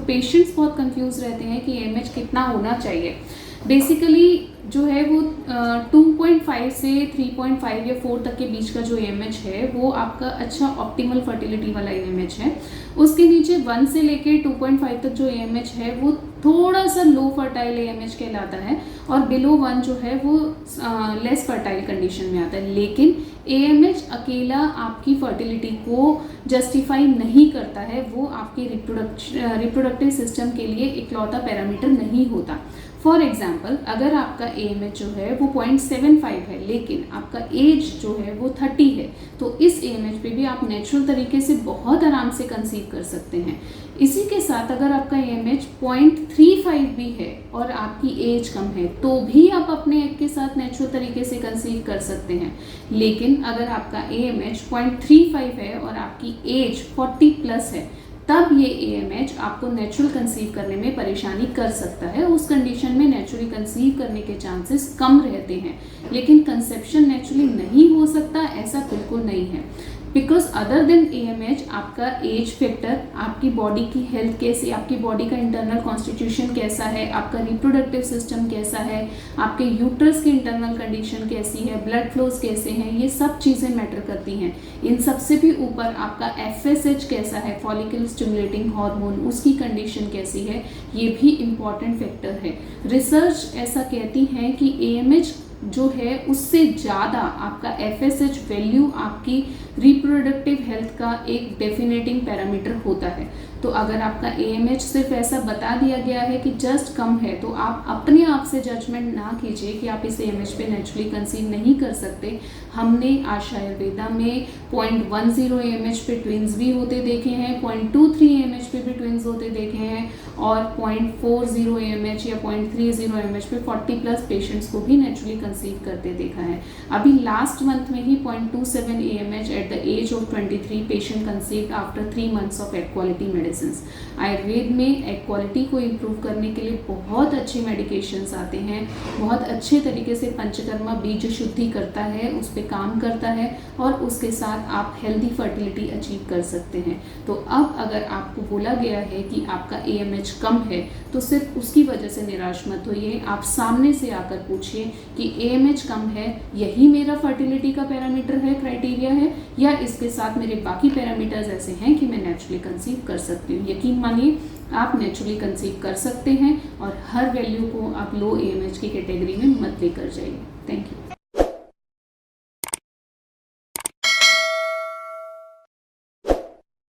Patients बहुत confuse रहते हैं कि AMH कितना होना चाहिए। बेसिकली जो है वो 2.5 से 3.5 या 4 तक के बीच का जो AMH है वो आपका अच्छा ऑप्टिमल फर्टिलिटी वाला AMH है। उसके नीचे 1 से लेके 2.5 तक जो AMH है वो थोड़ा सा लो फर्टाइल AMH कहलाता है, और बिलो 1 जो है वो लेस फर्टाइल कंडीशन में आता है। लेकिन AMH अकेला आपकी फर्टिलिटी को जस्टिफाई नहीं करता है, वो आपके रिप्रोडक्टिव सिस्टम के लिए इकलौता पैरामीटर नहीं होता। फॉर एग्जाम्पल, अगर आपका AMH जो है वो 0.75 है लेकिन आपका एज जो है वो 30 है, तो इस AMH पे भी आप नेचुरल तरीके से बहुत आराम से कंसीव कर सकते हैं। इसी के साथ अगर आपका AMH 0.35 भी है और आपकी एज कम है, तो भी आप अपने एग के साथ नेचुरल तरीके से कंसीव कर सकते हैं। लेकिन अगर आपका AMH 0.35 है और आपकी एज 40+ है, तब ये AMH आपको नेचुरल कंसीव करने में परेशानी कर सकता है। उस कंडीशन में नेचुरली कंसीव करने के चांसेस कम रहते हैं, लेकिन कंसेप्शन नेचुरली नहीं हो सकता ऐसा बिल्कुल नहीं है। बिकॉज अदर देन AMH आपका एज फैक्टर, आपकी बॉडी की हेल्थ कैसी, आपकी बॉडी का इंटरनल कॉन्स्टिट्यूशन कैसा है, आपका रिप्रोडक्टिव सिस्टम कैसा है, आपके यूट्रस की इंटरनल कंडीशन कैसी है, ब्लड फ्लोज कैसे हैं, ये सब चीज़ें मैटर करती हैं। इन सबसे भी ऊपर आपका FSH कैसा है, फॉलिकल स्टिमुलेटिंग हार्मोन, उसकी कंडीशन कैसी है, ये भी इम्पॉर्टेंट फैक्टर है। रिसर्च ऐसा कहती है कि AMH जो है उससे ज़्यादा आपका FSH वैल्यू आपकी रिप्रोडक्टिव हेल्थ का एक डेफिनेटिंग पैरामीटर होता है। तो अगर आपका AMH सिर्फ ऐसा बता दिया गया है कि जस्ट कम है, तो आप अपने आप से जजमेंट ना कीजिए कि आप इस AMH पे नेचुरली कंसीव नहीं कर सकते। हमने आशा आयुर्वेदा में 0.10 AMH पे ट्विंस भी होते देखे हैं, 0.23 AMH पे भी ट्विंस होते देखे हैं, और 0.40 AMH या 0.30 AMH पे 40+ पेशेंट्स को भी नेचुरली कंसीव करते देखा है। अभी लास्ट मंथ में ही 0.27 AMH at the age of 23 patient conceived after 3 months of egg quality medicine. Ayurveda में एग क्वालिटी को इम्प्रूव करने के लिए बहुत अच्छे मेडिकेशंस आते हैं, बहुत अच्छे तरीके से पंचकर्मा बीज शुद्धि करता है, उस पर काम करता है, और उसके साथ आप हेल्दी फर्टिलिटी अचीव कर सकते हैं। तो अब अगर आपको बोला गया है कि आपका AMH कम है, तो सिर्फ उसकी वजह से निराश मत होइए। आप सामने से आकर पूछिए कि AMH कम है, यही मेरा फर्टिलिटी का पैरामीटर है, क्राइटेरिया है, या इसके साथ मेरे बाकी पैरामीटर्स ऐसे हैं कि मैं नेचुरली कंसीव कर सकती हूँ। यकीन मानिए आप नेचुरली कंसीव कर सकते हैं, और हर वैल्यू को आप लो AMH की कैटेगरी में मत लेकर जाइए। Thank you.